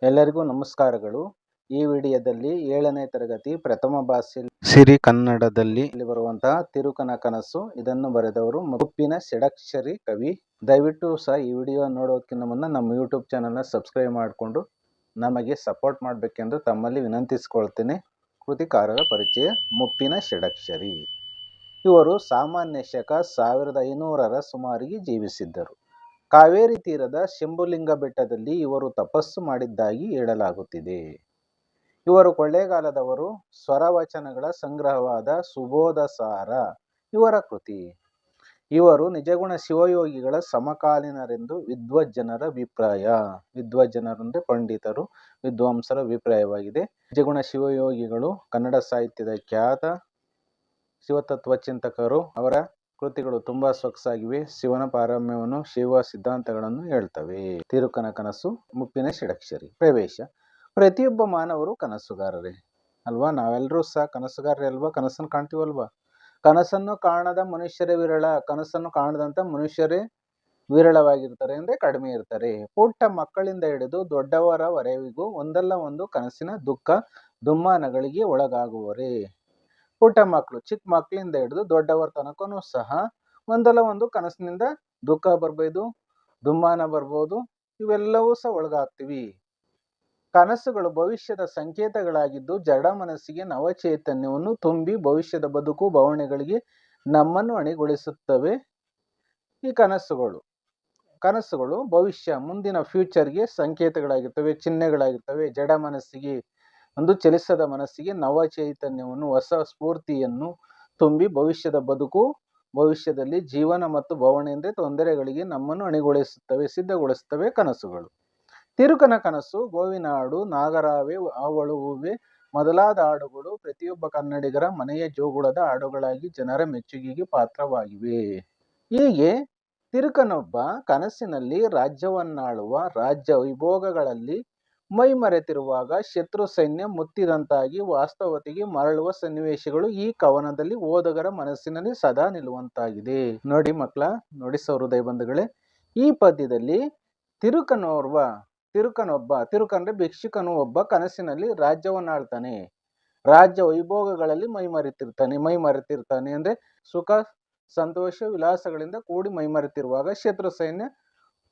ಎಲ್ಲರಿಗೂ ನಮಸ್ಕಾರಗಳು. ಈ ವಿಡಿಯೋದಲ್ಲಿ 7ನೇ ತರಗತಿ ಪ್ರಥಮ ಭಾಷೆ ಸಿರಿ ಕನ್ನಡದಲ್ಲಿ ಬರುವಂತಹ ತಿರುಕನ ಕನಸು. ಇದನ್ನು ಬರೆದವರು ಮುಪ್ಪಿನ ಷಡಕ್ಷರಿ ಕವಿ. ದಯವಿಟ್ಟು ಸಹ ಈ ವಿಡಿಯೋ ನೋಡೋದಕ್ಕಿಂತ ಮುನ್ನ ನಮ್ಮ ಯೂಟ್ಯೂಬ್ ಚಾನಲ್ನ ಸಬ್ಸ್ಕ್ರೈಬ್ ಮಾಡಿಕೊಂಡು ನಮಗೆ ಸಪೋರ್ಟ್ ಮಾಡಬೇಕೆಂದು ತಮ್ಮಲ್ಲಿ ವಿನಂತಿಸಿಕೊಳ್ತೇನೆ. ಕೃತಿಕಾರರ ಪರಿಚಯ. ಮುಪ್ಪಿನ ಷಡಕ್ಷರಿ ಇವರು ಸಾಮಾನ್ಯ ಶಕ 1500ರ ಸುಮಾರಿಗೆ ಜೀವಿಸಿದ್ದರು. ಕಾವೇರಿ ತೀರದ ಶಂಭುಲಿಂಗ ಬೆಟ್ಟದಲ್ಲಿ ಇವರು ತಪಸ್ಸು ಮಾಡಿದ್ದಾಗಿ ಹೇಳಲಾಗುತ್ತಿದೆ. ಇವರು ಕೊಳ್ಳೇಗಾಲದವರು. ಸ್ವರವಚನಗಳ ಸಂಗ್ರಹವಾದ ಸುಬೋಧಸಾರ ಇವರ ಕೃತಿ. ಇವರು ನಿಜಗುಣ ಶಿವಯೋಗಿಗಳ ಸಮಕಾಲೀನರೆಂದು ವಿದ್ವಜ್ಜನರ ಅಭಿಪ್ರಾಯ. ವಿದ್ವಜ್ಜನರೆಂದರೆ ಪಂಡಿತರು, ವಿದ್ವಾಂಸರ ಅಭಿಪ್ರಾಯವಾಗಿದೆ. ನಿಜಗುಣ ಶಿವಯೋಗಿಗಳು ಕನ್ನಡ ಸಾಹಿತ್ಯದ ಖ್ಯಾತ ಶಿವತತ್ವ ಚಿಂತಕರು. ಅವರ ಕೃತಿಗಳು ತುಂಬಾ ಸೊಗಸಾಗಿವೆ. ಶಿವನ ಪಾರಮ್ಯವನ್ನು, ಶಿವ ಸಿದ್ಧಾಂತಗಳನ್ನು ಹೇಳ್ತವೆ. ತಿರುಕನ ಕನಸು, ಮುಪ್ಪಿನ ಷಡಕ್ಷರಿ. ಪ್ರವೇಶ. ಪ್ರತಿಯೊಬ್ಬ ಮಾನವರು ಕನಸುಗಾರರೇ ಅಲ್ವಾ? ನಾವೆಲ್ಲರೂ ಸಹ ಕನಸುಗಾರರೇ ಅಲ್ವಾ? ಕನಸನ್ನು ಕಾಣ್ತೀವಲ್ವಾ? ಕನಸನ್ನು ಕಾಣದ ಮನುಷ್ಯರೇ ವಿರಳ. ಕನಸನ್ನು ಕಾಣದಂತ ಮನುಷ್ಯರೇ ವಿರಳವಾಗಿರ್ತಾರೆ, ಅಂದ್ರೆ ಕಡಿಮೆ ಇರ್ತಾರೆ. ಪುಟ್ಟ ಮಕ್ಕಳಿಂದ ಹಿಡಿದು ದೊಡ್ಡವರವರೆಗೂ ಒಂದಲ್ಲ ಒಂದು ಕನಸಿನ ದುಃಖ ದುಮ್ಮಾನಗಳಿಗೆ ಒಳಗಾಗುವರೇ. ಪುಟ್ಟ ಮಕ್ಕಳು, ಚಿಕ್ಕ ಮಕ್ಕಳಿಂದ ಹಿಡಿದು ದೊಡ್ಡವರ ತನಕನೂ ಸಹ ಒಂದಲ್ಲ ಒಂದು ಕನಸಿನಿಂದ ದುಃಖ ಬರ್ಬೋದು, ದುಮ್ಮಾನ ಬರ್ಬೋದು. ಇವೆಲ್ಲವೂ ಸಹ ಒಳಗಾಗ್ತೀವಿ. ಕನಸುಗಳು ಭವಿಷ್ಯದ ಸಂಕೇತಗಳಾಗಿದ್ದು ಜಡ ಮನಸ್ಸಿಗೆ ನವಚೈತನ್ಯವನ್ನು ತುಂಬಿ ಭವಿಷ್ಯದ ಬದುಕು ಭಾವನೆಗಳಿಗೆ ನಮ್ಮನ್ನು ಅಣಿಗೊಳಿಸುತ್ತವೆ. ಈ ಕನಸುಗಳು ಭವಿಷ್ಯ, ಮುಂದಿನ ಫ್ಯೂಚರ್ಗೆ ಸಂಕೇತಗಳಾಗಿರ್ತವೆ, ಚಿಹ್ನೆಗಳಾಗಿರ್ತವೆ. ಜಡ ಮನಸ್ಸಿಗೆ, ಒಂದು ಚಲಿಸದ ಮನಸ್ಸಿಗೆ ನವ ಚೈತನ್ಯವನ್ನು, ಹೊಸ ಸ್ಫೂರ್ತಿಯನ್ನು ತುಂಬಿ ಭವಿಷ್ಯದ ಬದುಕು, ಭವಿಷ್ಯದಲ್ಲಿ ಜೀವನ ಮತ್ತು ಭಾವನೆಯಿಂದ ತೊಂದರೆಗಳಿಗೆ ನಮ್ಮನ್ನು ಅಣಿಗೊಳಿಸುತ್ತವೆ, ಸಿದ್ಧಗೊಳಿಸುತ್ತವೆ ಕನಸುಗಳು. ತಿರುಕನ ಕನಸು, ಗೋವಿನಾಡು, ನಾಗರಾವೆ, ಅವಳು ಹೂವೆ ಮೊದಲಾದ ಹಾಡುಗಳು ಪ್ರತಿಯೊಬ್ಬ ಕನ್ನಡಿಗರ ಮನೆಯ ಜೋಗುಳದ ಹಾಡುಗಳಾಗಿ ಜನರ ಮೆಚ್ಚುಗೆಗೆ ಪಾತ್ರವಾಗಿವೆ. ಹೀಗೆ ತಿರುಕನೊಬ್ಬ ಕನಸಿನಲ್ಲಿ ರಾಜ್ಯವನ್ನಾಳುವ, ರಾಜ್ಯ ವೈಭೋಗಗಳಲ್ಲಿ ಮೈಮರೆತಿರುವಾಗ ಶತ್ರು ಸೈನ್ಯ ಮುತ್ತಿದಂತಾಗಿ ವಾಸ್ತವತೆಗೆ ಮರಳುವ ಸನ್ನಿವೇಶಗಳು ಈ ಕವನದಲ್ಲಿ ಓದುಗರ ಮನಸ್ಸಿನಲ್ಲಿ ಸದಾ ನಿಲ್ಲುವಂತಾಗಿದೆ. ನೋಡಿ ಮಕ್ಕಳ, ನೋಡಿ ಸಹೃದಯ ಬಂಧುಗಳೇ, ಈ ಪದ್ಯದಲ್ಲಿ ತಿರುಕನೊಬ್ಬ ಭಿಕ್ಷುಕನು ಒಬ್ಬ ಕನಸಿನಲ್ಲಿ ರಾಜ್ಯವನ್ನಾಳ್ತಾನೆ. ರಾಜ್ಯ ವೈಭೋಗಗಳಲ್ಲಿ ಮೈಮರೆತಿರ್ತಾನೆ ಅಂದ್ರೆ ಸುಖ ಸಂತೋಷ ವಿಲಾಸಗಳಿಂದ ಕೂಡಿ ಮೈಮರೆತಿರುವಾಗ ಶತ್ರು ಸೈನ್ಯ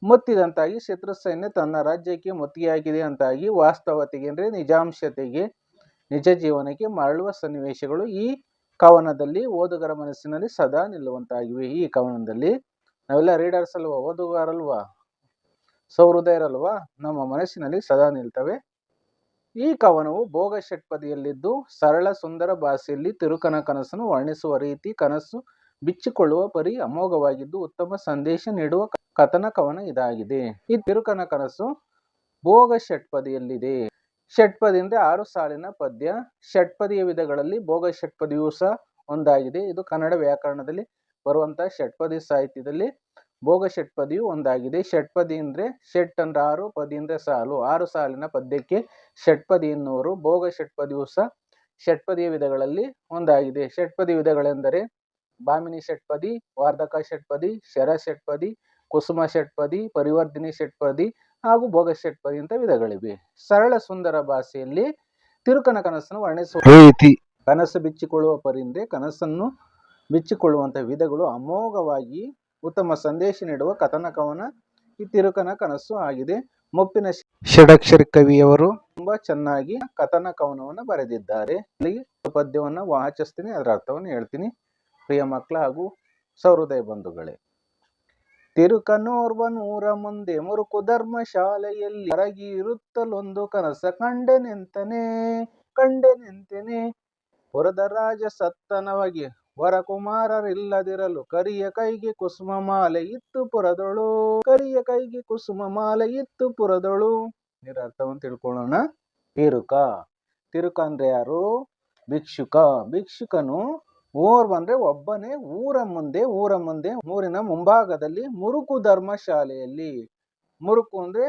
ಮುತ್ತಿದಂತಾಗಿ, ಶತ್ರು ಸೈನ್ಯ ತನ್ನ ರಾಜ್ಯಕ್ಕೆ ಮುತ್ತಿಗೆಯಾಗಿದೆ ಅಂತಾಗಿ ವಾಸ್ತವತೆಗೆ ಅಂದ್ರೆ ನಿಜಾಂಶತೆಗೆ, ನಿಜ ಜೀವನಕ್ಕೆ ಮರಳುವ ಸನ್ನಿವೇಶಗಳು ಈ ಕವನದಲ್ಲಿ ಓದುಗರ ಮನಸ್ಸಿನಲ್ಲಿ ಸದಾ ನಿಲ್ಲುವಂತಾಗಿವೆ. ಈ ಕವನದಲ್ಲಿ ನಾವೆಲ್ಲ ರೀಡರ್ಸ್ ಅಲ್ವಾ, ಓದುಗಾರಲ್ವಾ, ಸಹೃದಯರಲ್ವಾ, ನಮ್ಮ ಮನಸ್ಸಿನಲ್ಲಿ ಸದಾ ನಿಲ್ತವೆ. ಈ ಕವನವು ಭೋಗ ಷಟ್ಪದಿಯಲ್ಲಿದ್ದು ಸರಳ ಸುಂದರ ಭಾಷೆಯಲ್ಲಿ ತಿರುಕನ ಕನಸನ್ನು ವರ್ಣಿಸುವ ರೀತಿ, ಕನಸು ಬಿಚ್ಚಿಕೊಳ್ಳುವ ಪರಿ ಅಮೋಘವಾಗಿದ್ದು ಉತ್ತಮ ಸಂದೇಶ ನೀಡುವ ಕಥನ ಕವನ ಇದಾಗಿದೆ. ಈ ತಿರುಕನ ಕನಸು ಭೋಗ ಷಟ್ಪದಿಯಲ್ಲಿದೆ. ಷಟ್ಪದಿ ಅಂದ್ರೆ 6 ಸಾಲಿನ ಪದ್ಯ. ಷಟ್ಪದಿಯ ವಿಧಗಳಲ್ಲಿ ಭೋಗ ಷಟ್ಪದಿಯೂ ಸಹ ಒಂದಾಗಿದೆ. ಇದು ಕನ್ನಡ ವ್ಯಾಕರಣದಲ್ಲಿ ಬರುವಂತಹ ಷಟ್ಪದಿ ಸಾಹಿತ್ಯದಲ್ಲಿ ಭೋಗ ಷಟ್ಪದಿಯು ಒಂದಾಗಿದೆ. ಷಟ್ಪದಿ ಅಂದ್ರೆ ಷಟ್ ಅಂದ್ರೆ 6, ಪದಿ ಅಂದ್ರೆ ಸಾಲು. 6 ಸಾಲಿನ ಪದ್ಯಕ್ಕೆ ಷಟ್ಪದಿ ಎನ್ನುವರು. ಭೋಗ ಷಟ್ಪದಿಯೂ ಸಹ ಷಟ್ಪದಿಯ ವಿಧಗಳಲ್ಲಿ ಒಂದಾಗಿದೆ. ಷಟ್ಪದಿ ವಿಧಗಳೆಂದರೆ ಭಾಮಿನಿ ಷಟ್ಪದಿ, ವಾರ್ಧಕ ಷಟ್ಪದಿ, ಶರ ಷಟ್ಪದಿ, ಕುಸುಮ ಷಟ್ಪದಿ, ಪರಿವರ್ಧಿನಿ ಷಟ್ಪದಿ ಹಾಗೂ ಭೋಗ ಷಟ್ಪದಿ ಅಂತ ವಿಧಗಳಿವೆ. ಸರಳ ಸುಂದರ ಭಾಷೆಯಲ್ಲಿ ತಿರುಕನ ಕನಸನ್ನು ವರ್ಣಿಸುವ ರೀತಿ, ಕನಸು ಬಿಚ್ಚಿಕೊಳ್ಳುವ ಪರಿಂದೆ ಕನಸನ್ನು ಬಿಚ್ಚಿಕೊಳ್ಳುವಂತಹ ವಿಧಗಳು ಅಮೋಘವಾಗಿ ಉತ್ತಮ ಸಂದೇಶ ನೀಡುವ ಕಥನ ಕವನ ಈ ತಿರುಕನ ಕನಸು ಆಗಿದೆ. ಮುಪ್ಪಿನ ಷಡಕ್ಷರಿ ಕವಿಯವರು ತುಂಬಾ ಚೆನ್ನಾಗಿ ಕಥನ ಕವನವನ್ನು ಬರೆದಿದ್ದಾರೆ. ಇಲ್ಲಿ ಪದ್ಯವನ್ನು ವಾಚಿಸ್ತೀನಿ, ಅದರ ಅರ್ಥವನ್ನು ಹೇಳ್ತೀನಿ. ಪ್ರಿಯ ಮಕ್ಕಳ ಹಾಗೂ ಸಹೃದಯ ಬಂಧುಗಳೇ, ತಿರುಕನೋರ್ವ ನೂರ ಮುಂದೆ ಮುರುಕು ಧರ್ಮಶಾಲೆಯಲ್ಲಿ ಹೊರಗಿ ಇರುತ್ತಲೊಂದು ಕನಸ ಕಂಡೆನೆಂತನೆ. ಪುರದ ರಾಜ ಸತ್ತನವಗೆ ವರಕುಮಾರರಿಲ್ಲದಿರಲು ಕರಿಯ ಕೈಗೆ ಕುಸುಮ ಮಾಲೆ ಇತ್ತು ಪುರದೊಳು. ಇದರ ಅರ್ಥವನ್ನು ತಿಳ್ಕೊಳ್ಳೋಣ. ತಿರುಕ ಅಂದ್ರೆ ಯಾರು? ಭಿಕ್ಷುಕನು. ಓರ್ವ ಅಂದ್ರೆ ಒಬ್ಬನೇ. ಊರ ಮುಂದೆ ಊರಿನ ಮುಂಭಾಗದಲ್ಲಿ ಮುರುಕು ಧರ್ಮಶಾಲೆಯಲ್ಲಿ. ಮುರುಕು ಅಂದ್ರೆ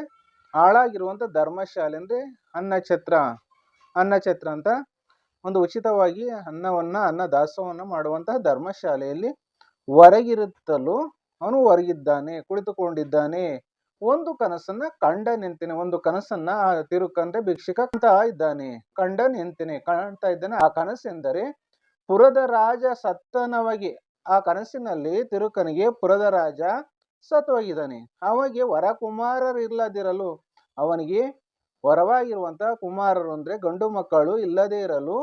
ಹಾಳಾಗಿರುವಂತ ಧರ್ಮಶಾಲೆ ಅಂದ್ರೆ ಅನ್ನಛತ್ರ ಅಂತ ಒಂದು ಉಚಿತವಾಗಿ ಅನ್ನ ದಾಸೋಹವನ್ನು ಮಾಡುವಂತಹ ಧರ್ಮಶಾಲೆಯಲ್ಲಿ ಹೊರಗಿರುತ್ತಲೂ ಅವನು ಹೊರಗಿದ್ದಾನೆ, ಕುಳಿತುಕೊಂಡಿದ್ದಾನೆ. ಒಂದು ಕನಸನ್ನ ಕಂಡ ನಿಂತಿನಿ. ಒಂದು ಕನಸನ್ನ ಆ ತಿರುಕಂದ್ರೆ ಭಿಕ್ಷುಕ ಕಾಣ್ತಾ ಇದ್ದಾನೆ, ಕಂಡ ನಿಂತಿನಿ, ಕಾಣ್ತಾ ಇದ್ದಾನೆ. ಆ ಕನಸೆಂದರೆ ಪುರದ ರಾಜ ಸತ್ತನವಾಗಿ. ಆ ಕನಸಿನಲ್ಲಿ ತಿರುಕನಿಗೆ ಪುರದ ರಾಜ ಸತ್ತೋಗಿದ್ದಾನೆ. ಅವನಿಗೆ ವರಕುಮಾರರಿಲ್ಲದಿರಲು, ಅವನಿಗೆ ವರವಾಗಿರುವಂತಹ ಕುಮಾರರು ಅಂದ್ರೆ ಗಂಡು ಮಕ್ಕಳು ಇಲ್ಲದೇ ಇರಲು,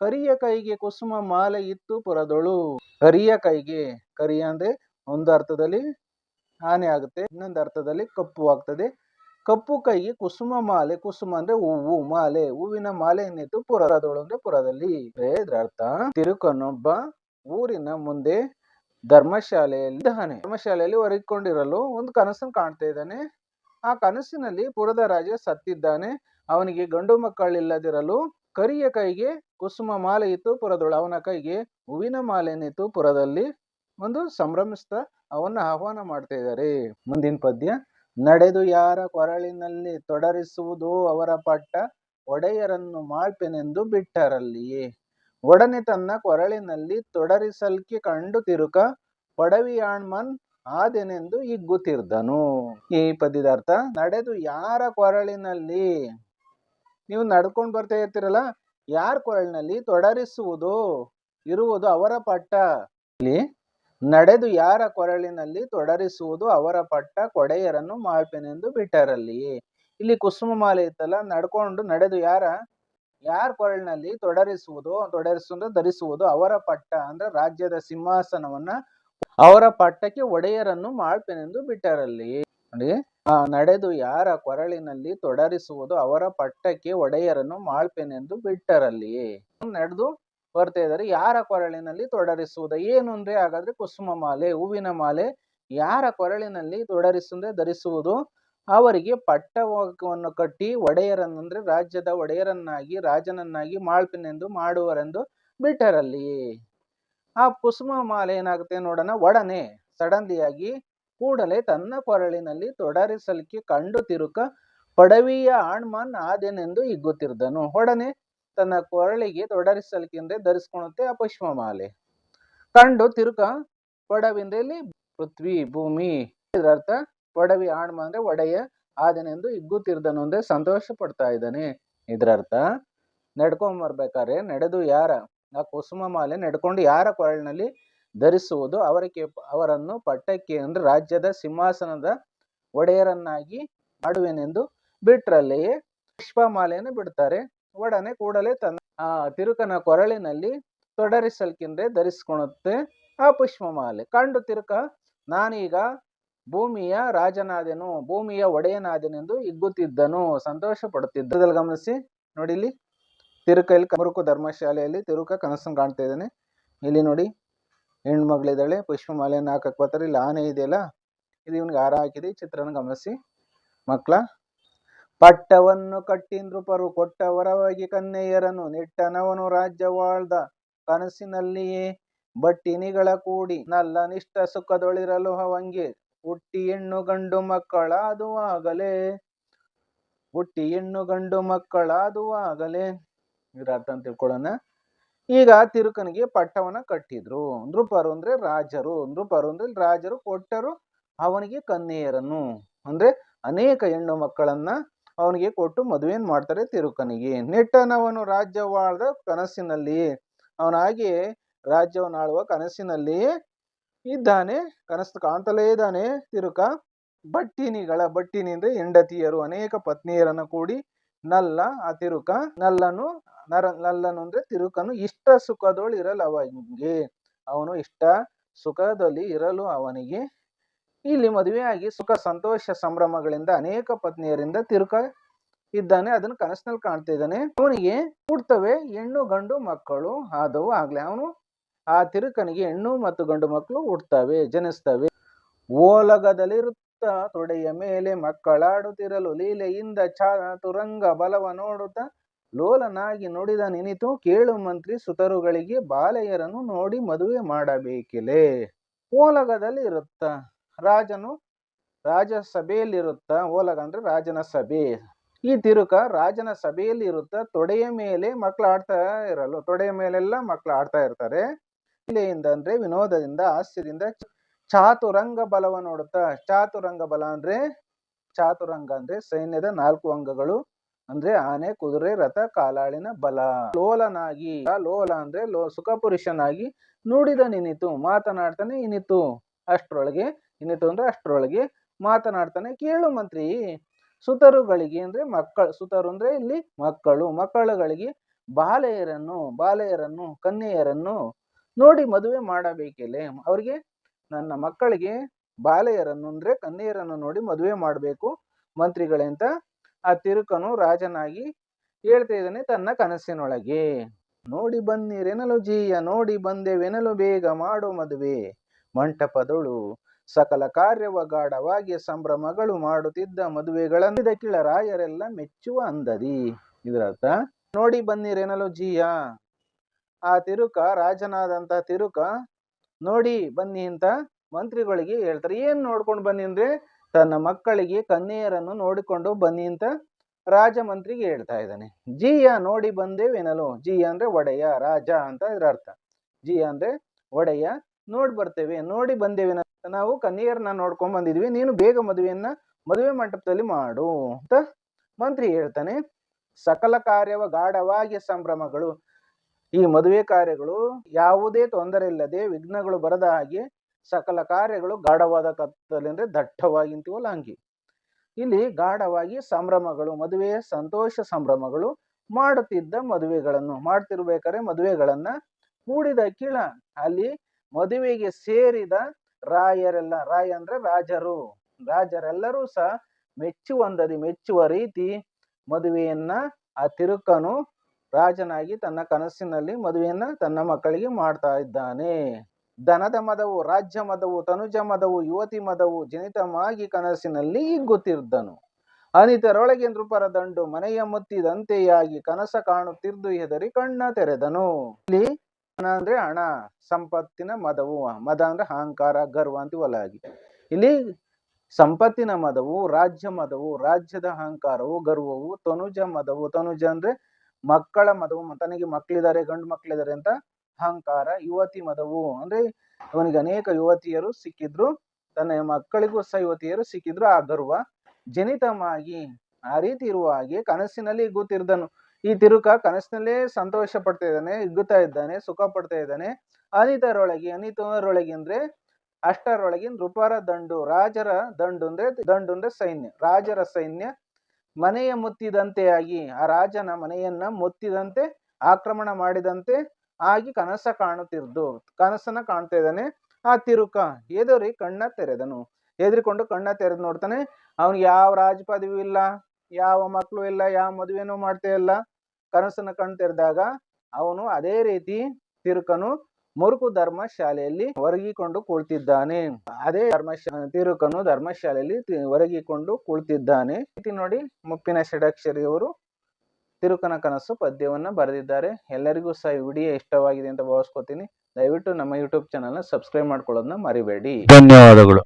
ಕರಿಯ ಕೈಗೆ ಕುಸುಮ ಮಾಲೆ ಇತ್ತು ಪುರದೊಳು. ಕರಿಯ ಕೈಗೆ, ಕರಿಯ ಅಂದ್ರೆ ಒಂದು ಅರ್ಥದಲ್ಲಿ ಹಾನಿ ಆಗುತ್ತೆ, ಇನ್ನೊಂದು ಅರ್ಥದಲ್ಲಿ ಕಪ್ಪು ಆಗ್ತದೆ. ಕಪ್ಪು ಕೈಗೆ ಕುಸುಮ ಮಾಲೆ, ಕುಸುಮ ಅಂದ್ರೆ ಹೂವು, ಮಾಲೆ ಹೂವಿನ ಮಾಲೆಯನ್ನಿತ್ತು ಪುರದೊಳು ಅಂದ್ರೆ ಪುರದಲ್ಲಿ. ಇದ್ರ ಅರ್ಥ ತಿರುಕನೊಬ್ಬ ಊರಿನ ಮುಂದೆ ಧರ್ಮಶಾಲೆಯಲ್ಲಿ ಹೊರಕೊಂಡಿರಲು ಒಂದು ಕನಸನ್ನು ಕಾಣ್ತಾ ಇದ್ದಾನೆ. ಆ ಕನಸಿನಲ್ಲಿ ಪುರದ ರಾಜ ಸತ್ತಿದ್ದಾನೆ. ಅವನಿಗೆ ಗಂಡು ಮಕ್ಕಳಿಲ್ಲದಿರಲು ಕರಿಯ ಕೈಗೆ ಕುಸುಮ ಮಾಲೆ ಇತ್ತು ಪುರದೊಳು, ಅವನ ಕೈಗೆ ಹೂವಿನ ಮಾಲೆನಿತ್ತು ಪುರದಲ್ಲಿ. ಒಂದು ಸಂಭ್ರಮಿಸ್ತಾ ಅವನ್ನ ಆಹ್ವಾನ ಮಾಡ್ತಾ ಇದ್ದಾರೆ. ಮುಂದಿನ ಪದ್ಯ. ನಡೆದು ಯಾರ ಕೊರಳಿನಲ್ಲಿ ತೊಡರಿಸುವುದು ಅವರ ಪಟ್ಟ, ಒಡೆಯರನ್ನು ಮಾಳ್ಪೆನೆಂದು ಬಿಟ್ಟರಲ್ಲಿಯೇ. ಒಡನೆ ತನ್ನ ಕೊರಳಿನಲ್ಲಿ ತೊಡರಿಸಲ್ಕೆ ಕಂಡು ತಿರುಕ, ಪಡವಿಯಾಣ್ಮನ್ ಆದೆನೆಂದು ಹಿಗ್ಗುತ್ತಿರ್ದನು. ಈ ಪದ್ಯದ ಅರ್ಥ, ನಡೆದು ಯಾರ ಕೊರಳಿನಲ್ಲಿ, ನೀವು ನಡ್ಕೊಂಡು ಬರ್ತಾ ಇರ್ತೀರಲ್ಲ, ಯಾರ ಕೊರಳಿನಲ್ಲಿ ತೊಡರಿಸುವುದು ಇರುವುದು ಅವರ ಪಟ್ಟ. ಇಲ್ಲಿ ನಡೆದು ಯಾರ ಕೊರಳಿನಲ್ಲಿ ತೊಡರಿಸುವುದು ಅವರ ಪಟ್ಟ, ಕೊಡೆಯರನ್ನು ಮಾಳ್ಪೆನೆಂದು ಬಿಟ್ಟರಲ್ಲಿಯೇ. ಇಲ್ಲಿ ಕುಸುಮ ಮಾಲೆ ಇತ್ತಲ್ಲ, ನಡ್ಕೊಂಡು ನಡೆದು ಯಾರ ಕೊರಳಿನಲ್ಲಿ ತೊಡರಿಸುವುದು ಧರಿಸುವುದು ಅವರ ಪಟ್ಟ ಅಂದ್ರೆ ರಾಜ್ಯದ ಸಿಂಹಾಸನವನ್ನ, ಅವರ ಪಟ್ಟಕ್ಕೆ ಒಡೆಯರನ್ನು ಮಾಳ್ಪೆನೆಂದು ಬಿಟ್ಟರಲ್ಲಿಯೇ. ನೋಡಿ, ನಡೆದು ಯಾರ ಕೊರಳಿನಲ್ಲಿ ತೊಡರಿಸುವುದು ಅವರ ಪಟ್ಟಕ್ಕೆ ಒಡೆಯರನ್ನು ಮಾಳ್ಪೆನೆಂದು ಬಿಟ್ಟರಲ್ಲಿಯೇ. ನಡೆದು ಬರ್ತಾ ಇದ್ದಾರೆ, ಯಾರ ಕೊರಳಿನಲ್ಲಿ ತೊಡರಿಸುವುದು ಏನು ಅಂದ್ರೆ, ಹಾಗಾದ್ರೆ ಕುಸುಮ ಮಾಲೆ, ಹೂವಿನ ಮಾಲೆ ಯಾರ ಕೊರಳಿನಲ್ಲಿ ಧರಿಸುವುದು, ಅವರಿಗೆ ಪಟ್ಟವನ್ನು ಕಟ್ಟಿ ಒಡೆಯರನ್ನು ಅಂದ್ರೆ ರಾಜ್ಯದ ಒಡೆಯರನ್ನಾಗಿ, ರಾಜನನ್ನಾಗಿ ಮಾಳ್ಪೆನೆಂದು ಮಾಡುವರೆಂದು ಬಿಟ್ಟರಲ್ಲಿಯೇ. ಆ ಕುಸುಮ ಮಾಲೆ ಏನಾಗುತ್ತೆ ನೋಡೋಣ. ಒಡನೆ ಸಡನ್ಲಿಯಾಗಿ ಕೂಡಲೇ ತನ್ನ ಕೊರಳಿನಲ್ಲಿ ತೊಡರಿಸಲಿಕ್ಕೆ ಕಂಡು ತಿರುಕ, ಪಡವಿಯ ಆಣ್ಮನ್ ಆದೆನೆಂದು ಹಿಗ್ಗುತ್ತಿರ್ದನು. ಒಡನೆ ತನ್ನ ಕೊರಳಿಗೆ ತೊಡರಿಸಲಿಕ್ಕೆ ಅಂದ್ರೆ ಧರಿಸ್ಕೊಳುತ್ತೆ ಆ ಪುಷ್ಪ ಮಾಲೆ. ಕಂಡು ತಿರುಕ, ಪಡವಿಂದ್ರೆ ಇಲ್ಲಿ ಪೃಥ್ವಿ, ಭೂಮಿ. ಇದರ ಅರ್ಥ ಪಡವಿ ಆಣ್ಮ ಅಂದ್ರೆ ಒಡೆಯ, ಆದೆನೆಂದು ಹಿಗ್ಗುತ್ತಿರ್ದನು ಅಂದ್ರೆ ಸಂತೋಷ ಪಡ್ತಾ ಇದ್ದಾನೆ. ಇದರ ಅರ್ಥ, ನಡ್ಕೊಂಡ್ ಬರ್ಬೇಕಾದ್ರೆ ನಡೆದು ಯಾರ ಆ ಕುಸುಮ ಮಾಲೆ ನಡ್ಕೊಂಡು ಯಾರ ಕೊರಳಿನಲ್ಲಿ ಧರಿಸುವುದು ಅವರನ್ನು ಪಟ್ಟಕ್ಕೆ ಅಂದ್ರೆ ರಾಜ್ಯದ ಸಿಂಹಾಸನದ ಒಡೆಯರನ್ನಾಗಿ ಮಾಡುವೆನೆಂದು ಬಿಟ್ರಲ್ಲಿಯೇ ಪುಷ್ಪ ಮಾಲೆಯನ್ನು ಬಿಡ್ತಾರೆ. ಒಡನೆ ಕೂಡಲೇ ತನ್ನ ಆ ತಿರುಕನ ಕೊರಳಿನಲ್ಲಿ ತೊಡರಿಸಲ್ಕಿಂದ್ರೆ ಧರಿಸ್ಕೊಳುತ್ತೆ ಆ ಪುಷ್ಪ ಮಾಲೆ. ಕಂಡು ತಿರುಕ, ನಾನೀಗ ಭೂಮಿಯ ರಾಜನಾದೆನು, ಭೂಮಿಯ ಒಡೆಯನಾದೆನೆಂದು ಹಿಗ್ಗುತ್ತಿದ್ದನು, ಸಂತೋಷ ಪಡುತ್ತಿದ್ದಲ್ಲಿ. ಗಮನಿಸಿ ನೋಡಿ, ಇಲ್ಲಿ ತಿರುಕ, ಇಲ್ಲಿ ಕಮರುಕು ಧರ್ಮಶಾಲೆಯಲ್ಲಿ ತಿರುಕ ಕನಸನ್ನು ಕಾಣ್ತಾ ಇದ್ದಾನೆ. ಇಲ್ಲಿ ನೋಡಿ, ಹೆಣ್ಮಗಳಿದ್ದಾಳೆ, ಪುಷ್ಪ ಮಾಲೆಯನ್ನು ಹಾಕಕ್ ಬರ್ತಾರೆ. ಇಲ್ಲಿ ಆನೆ ಇದೆಯಲ್ಲ, ಇದು ಇವನಿಗೆ ಹಾರ ಹಾಕಿದೆ. ಚಿತ್ರನ ಗಮನಿಸಿ ಮಕ್ಕಳ. ಪಟ್ಟವನ್ನು ಕಟ್ಟಿ ನೃಪರು ಕೊಟ್ಟ ವರವಾಗಿ ಕನ್ಯೆಯರನ್ನು, ನಿಟ್ಟನವನು ರಾಜ್ಯವಾಳ್ದ ಕನಸಿನಲ್ಲಿಯೇ ಬಟ್ಟಿನಿಗಳ ಕೂಡಿ, ನಲ್ಲ ನಿಷ್ಠ ಸುಖದೊಳಿರಲು ಅವಂಗೆ ಹುಟ್ಟಿ ಹೆಣ್ಣು ಗಂಡು ಮಕ್ಕಳಾದುವಾಗಲೇ. ಹುಟ್ಟಿ ಹೆಣ್ಣು ಗಂಡು ಮಕ್ಕಳಾದುವಾಗಲೇ ಇದ್ರ ಅರ್ಥ ಅಂತ ತಿಳ್ಕೊಳ್ಳೋಣ. ಈಗ ತಿರುಕನಿಗೆ ಪಟ್ಟವನ್ನ ಕಟ್ಟಿದ್ರು. ನೃಪರು ಅಂದ್ರೆ ರಾಜರು, ನೃಪರು ಅಂದ್ರೆ ರಾಜರು ಕೊಟ್ಟರು ಅವನಿಗೆ ಕನ್ಯೆಯರನ್ನು ಅಂದ್ರೆ ಅನೇಕ ಹೆಣ್ಣು ಮಕ್ಕಳನ್ನ ಅವನಿಗೆ ಕೊಟ್ಟು ಮದುವೆಯನ್ನು ಮಾಡ್ತಾರೆ ತಿರುಕನಿಗೆ. ನೆಟ್ಟನವನು ರಾಜ್ಯವಾಳ್ದ ಕನಸಿನಲ್ಲಿ, ಅವನಾಗಿ ರಾಜ್ಯವನ್ನು ಆಳುವ ಕನಸಿನಲ್ಲಿಯೇ ಇದ್ದಾನೆ, ಕನಸು ಕಾಣ್ತಲೇ ಇದ್ದಾನೆ ತಿರುಕ. ಬಟ್ಟಿನಿ ಅಂದ್ರೆ ಹೆಂಡತಿಯರು, ಅನೇಕ ಪತ್ನಿಯರನ್ನು ಕೂಡಿ, ನಲ್ಲ ಆ ತಿರುಕ, ನಲ್ಲನು ಅಂದ್ರೆ ತಿರುಕನು ಇಷ್ಟ ಸುಖದೊಳು ಇರಲು ಅವನಿಗೆ, ಅವನು ಇಷ್ಟ ಸುಖದಲ್ಲಿ ಇರಲು ಅವನಿಗೆ ಇಲ್ಲಿ ಮದುವೆಯಾಗಿ ಸುಖ ಸಂತೋಷ ಸಂಭ್ರಮಗಳಿಂದ ಅನೇಕ ಪತ್ನಿಯರಿಂದ ತಿರುಕ ಇದ್ದಾನೆ. ಅದನ್ನು ಕನಸಿನಲ್ಲಿ ಕಾಣ್ತಾ ಇದ್ದಾನೆ. ಅವನಿಗೆ ಹುಡ್ತವೆ ಹೆಣ್ಣು ಗಂಡು ಮಕ್ಕಳು ಆದವು ಆಗ್ಲೇ. ಅವನು ಆ ತಿರುಕನಿಗೆ ಹೆಣ್ಣು ಮತ್ತು ಗಂಡು ಮಕ್ಕಳು ಹುಡ್ತವೆ, ಜನಿಸ್ತವೆ. ಓಲಗದಲ್ಲಿರುತ್ತ ತೊಡೆಯ ಮೇಲೆ ಮಕ್ಕಳಾಡುತ್ತಿರಲು, ಲೀಲೆಯಿಂದ ಚಾತುರಂಗ ಬಲವ ನೋಡುತ್ತಾ ಲೋಲನಾಗಿ ನುಡಿದ ನಿನಿತು, ಕೇಳು ಮಂತ್ರಿ ಸುತರುಗಳಿಗೆ ಬಾಲೆಯರನ್ನು ನೋಡಿ ಮದುವೆ ಮಾಡಬೇಕಿಲೆ. ಓಲಗದಲ್ಲಿ ಇರುತ್ತ, ರಾಜನು ರಾಜಸಭೆಯಲ್ಲಿರುತ್ತ, ಓಲಗ ಅಂದ್ರೆ ರಾಜನ ಸಭೆ. ಈ ತಿರುಕ ರಾಜನ ಸಭೆಯಲ್ಲಿ ಇರುತ್ತ, ತೊಡೆಯ ಮೇಲೆ ಮಕ್ಕಳು ಆಡ್ತಾ ಇರಲು, ತೊಡೆಯ ಮೇಲೆಲ್ಲ ಮಕ್ಕಳು ಆಡ್ತಾ ಇರ್ತಾರೆ. ಲೀಲೆಯಿಂದ ಅಂದ್ರೆ ವಿನೋದದಿಂದ, ಹಾಸ್ಯದಿಂದ, ಚಾತುರಂಗ ಬಲವ ನೋಡುತ್ತಾ. ಚಾತುರಂಗ ಬಲ ಅಂದ್ರೆ ಚಾತುರಂಗ ಅಂದ್ರೆ ಸೈನ್ಯದ 4 ಅಂಗಗಳು ಅಂದ್ರೆ ಆನೆ, ಕುದುರೆ, ರಥ, ಕಾಲಾಳಿನ ಬಲ. ಲೋಲನಾಗಿ, ಲೋಲ ಅಂದ್ರೆ ಸುಖ ಪುರುಷನಾಗಿ ನುಡಿದ ನಿನಿತು, ಮಾತನಾಡ್ತಾನೆ ಇನಿತು. ಅಷ್ಟ್ರೊಳಗೆ, ಇನಿತು ಅಂದ್ರೆ ಅಷ್ಟ್ರೊಳಗೆ ಮಾತನಾಡ್ತಾನೆ ಕೇಳು ಮಂತ್ರಿ. ಸುತರುಗಳಿಗೆ ಅಂದ್ರೆ ಮಕ್ಕಳು, ಸುತರು ಅಂದ್ರೆ ಇಲ್ಲಿ ಮಕ್ಕಳು, ಮಕ್ಕಳುಗಳಿಗೆ ಬಾಲೆಯರನ್ನು ಕನ್ಯೆಯರನ್ನು ನೋಡಿ ಮದುವೆ ಮಾಡಬೇಕಿಲ್ಲ. ಅವ್ರಿಗೆ ನನ್ನ ಮಕ್ಕಳಿಗೆ ಬಾಲೆಯರನ್ನು ಅಂದ್ರೆ ಕನ್ಯೆಯರನ್ನು ನೋಡಿ ಮದುವೆ ಮಾಡಬೇಕು ಮಂತ್ರಿಗಳೇ ಅಂತ ಆ ತಿರುಕನು ರಾಜನಾಗಿ ಹೇಳ್ತಾ ಇದ್ದಾನೆ ತನ್ನ ಕನಸಿನೊಳಗೆ. ನೋಡಿ ಬನ್ನಿರೆನಲು ಜೀಯ, ನೋಡಿ ಬಂದೆವೆನಲು ಬೇಗ ಮಾಡೋ ಮದುವೆ. ಮಂಟಪದಳು ಸಕಲ ಕಾರ್ಯವ ಗಾಢವಾಗಿ ಸಂಭ್ರಮಗಳು ಮಾಡುತ್ತಿದ್ದ ಮದುವೆಗಳಂದಿದ ಕಿಳರಾಯರೆಲ್ಲ ಮೆಚ್ಚುವ ಅಂದದಿ. ಇದರರ್ಥ ನೋಡಿ ಬನ್ನಿರೆನಲು ಜೀಯ, ಆ ತಿರುಕ, ರಾಜನಾದಂತ ತಿರುಕ ನೋಡಿ ಬನ್ನಿ ಅಂತ ಮಂತ್ರಿಗಳಿಗೆ ಹೇಳ್ತಾರೆ. ಏನ್ ನೋಡ್ಕೊಂಡು ಬನ್ನಿ ಅಂದ್ರೆ ತನ್ನ ಮಕ್ಕಳಿಗೆ ಕನ್ಯೆಯರನ್ನು ನೋಡಿಕೊಂಡು ಬನ್ನಿ ಅಂತ ರಾಜ ಮಂತ್ರಿಗೆ ಹೇಳ್ತಾ ಇದ್ದಾನೆ. ಜಿಯ ನೋಡಿ ಬಂದೇವೆನಲು, ಜಿಯ ಅಂದ್ರೆ ಒಡೆಯ, ರಾಜ ಅಂತ ಇದ್ರ ಅರ್ಥ. ಜಿಯ ಅಂದ್ರೆ ಒಡೆಯ, ನೋಡಿ ಬರ್ತೇವೆ, ನೋಡಿ ಬಂದೇವೆ, ನಾವು ಕನ್ಯೆಯರನ್ನ ನೋಡ್ಕೊಂಡ್ ಬಂದಿದ್ವಿ, ನೀನು ಬೇಗ ಮದುವೆ ಮಂಟಪದಲ್ಲಿ ಮಾಡು ಅಂತ ಮಂತ್ರಿ ಹೇಳ್ತಾನೆ. ಸಕಲ ಕಾರ್ಯವ ಗಾಢವಾಗಿ ಸಂಭ್ರಮಗಳು, ಈ ಮದುವೆ ಕಾರ್ಯಗಳು ಯಾವುದೇ ತೊಂದರೆ ಇಲ್ಲದೆ ವಿಘ್ನಗಳು ಬರದ ಹಾಗೆ ಸಕಲ ಕಾರ್ಯಗಳು ಗಾಢವಾದ ಕತ್ತಲೆ ಅಂದ್ರೆ ದಟ್ಟವಾಗಿ ಅಂತೀವಲ್ಲ ಹಂಗೆ ಇಲ್ಲಿ ಗಾಢವಾಗಿ ಸಂಭ್ರಮಗಳು, ಮದುವೆಯ ಸಂತೋಷ ಸಂಭ್ರಮಗಳು ಮಾಡುತ್ತಿದ್ದ ಮಾಡ್ತಿರ್ಬೇಕಾದ್ರೆ ಮದುವೆಗಳನ್ನ ಕೂಡಿದ ಕಿಳ, ಅಲ್ಲಿ ಮದುವೆಗೆ ಸೇರಿದ ರಾಯರೆಲ್ಲ, ರಾಯ ಅಂದ್ರೆ ರಾಜರೆಲ್ಲರೂ ಸಹ ಮೆಚ್ಚುವ ರೀತಿ ಮದುವೆಯನ್ನ ಆ ತಿರುಕನು ರಾಜನಾಗಿ ತನ್ನ ಕನಸಿನಲ್ಲಿ ಮದುವೆಯನ್ನ ತನ್ನ ಮಕ್ಕಳಿಗೆ ಮಾಡ್ತಾ ಇದ್ದಾನೆ. ದನದ ಮದವು, ರಾಜ್ಯ ಮದವು, ತನುಜ ಮದವು, ಯುವತಿ ಮದವು ಜನಿತಮಾಗಿ ಕನಸಿನಲ್ಲಿ ಹಿಗ್ಗುತ್ತಿದ್ದನು. ಅನಿತರೊಳಗೆ ನೃಪರ ದಂಡು ಮನೆಯ ಮುತ್ತಿದಂತೆಯಾಗಿ ಕನಸ ಕಾಣುತ್ತಿದ್ದು ಹೆದರಿ ಕಣ್ಣ ತೆರೆದನು. ಇಲ್ಲಿ ಹಣ ಅಂದ್ರೆ ಹಣ, ಸಂಪತ್ತಿನ ಮದವು, ಮದ ಅಂದ್ರೆ ಅಹಂಕಾರ, ಗರ್ವ ಅಂತೀವಲ್ಲ ಹಾಗೆ. ಇಲ್ಲಿ ಸಂಪತ್ತಿನ ಮದವು, ರಾಜ್ಯ ಮದವು, ರಾಜ್ಯದ ಅಹಂಕಾರವು, ಗರ್ವವು, ತನುಜ ಮದವು, ತನುಜ ಅಂದ್ರೆ ಮಕ್ಕಳ ಮದವು, ತನಗೆ ಮಕ್ಕಳಿದ್ದಾರೆ, ಗಂಡು ಮಕ್ಕಳಿದ್ದಾರೆ ಅಂತ ಅಹಂಕಾರ. ಯುವತಿ ಮದವು ಅಂದ್ರೆ ಅವನಿಗೆ ಅನೇಕ ಯುವತಿಯರು ಸಿಕ್ಕಿದ್ರು, ತನ್ನ ಮಕ್ಕಳಿಗೂ ಸಹ ಯುವತಿಯರು ಸಿಕ್ಕಿದ್ರು, ಆ ಗರ್ವ. ಜನಿತಮಾಗಿ, ಆ ರೀತಿ ಇರುವ ಹಾಗೆ ಕನಸಿನಲ್ಲಿ ಹಿಗ್ಗುತ್ತಿದ್ದನು. ಈ ತಿರುಕ ಕನಸಿನಲ್ಲೇ ಸಂತೋಷ ಪಡ್ತಾ ಇದ್ದಾನೆ, ಹಿಗ್ಗುತ್ತಾ ಇದ್ದಾನೆ, ಸುಖ ಪಡ್ತಾ ಇದ್ದಾನೆ. ಅನಿತರೊಳಗೆ ಅಂದ್ರೆ ಅಷ್ಟರೊಳಗೆ ನೃಪರ ದಂಡು, ರಾಜರ ದಂಡು ಅಂದ್ರೆ ಸೈನ್ಯ, ರಾಜರ ಸೈನ್ಯ ಮನೆಯ ಮುತ್ತಿದಂತೆ ಆಗಿ, ಆ ರಾಜನ ಮನೆಯನ್ನ ಮುತ್ತಿದಂತೆ, ಆಕ್ರಮಣ ಮಾಡಿದಂತೆ ಆಗಿ ಕನಸನ್ನ ಕಾಣ್ತಾ ಇದ್ದಾನೆ. ಆ ತಿರುಕ ಎದುರಿ ಕಣ್ಣ ತೆರೆದನು, ಎದುರಿಕೊಂಡು ಕಣ್ಣ ತೆರೆದು ನೋಡ್ತಾನೆ. ಅವನಿಗೆ ಯಾವ ರಾಜ ಪದವಿ ಇಲ್ಲ, ಯಾವ ಮಕ್ಕಳು ಇಲ್ಲ, ಯಾವ ಮದುವೆನೂ ಮಾಡ್ತಾ ಇಲ್ಲ. ಕನಸನ್ನ ಕಣ್ ತೆರೆದಾಗ ಅವನು ಅದೇ ರೀತಿ ತಿರುಕನು ಮುರುಕು ಧರ್ಮಶಾಲೆಯಲ್ಲಿ ಹೊರಗಿಕೊಂಡು ಕುಳಿತಿದ್ದಾನೆ. ಅದೇ ತಿರುಕನು ಧರ್ಮಶಾಲೆಯಲ್ಲಿ ಹೊರಗಿಕೊಂಡು ಕುಳಿತಿದ್ದಾನೆ. ನೋಡಿ, ಮುಪ್ಪಿನ ಷಡಕ್ಷರಿಯವರು ತಿರುಕನ ಕನಸು ಪದ್ಯವನ್ನ ಬರೆದಿದ್ದಾರೆ. ಎಲ್ಲರಿಗೂ ಸಹ ವಿಡಿಯೋ ಇಷ್ಟವಾಗಿದೆ ಅಂತ ಭಾವಿಸ್ಕೊತೀನಿ. ದಯವಿಟ್ಟು ನಮ್ಮ ಯೂಟ್ಯೂಬ್ ಚಾನಲ್ನ ಸಬ್ಸ್ಕ್ರೈಬ್ ಮಾಡ್ಕೊಳ್ಳೋದನ್ನ ಮರಿಬೇಡಿ. ಧನ್ಯವಾದಗಳು.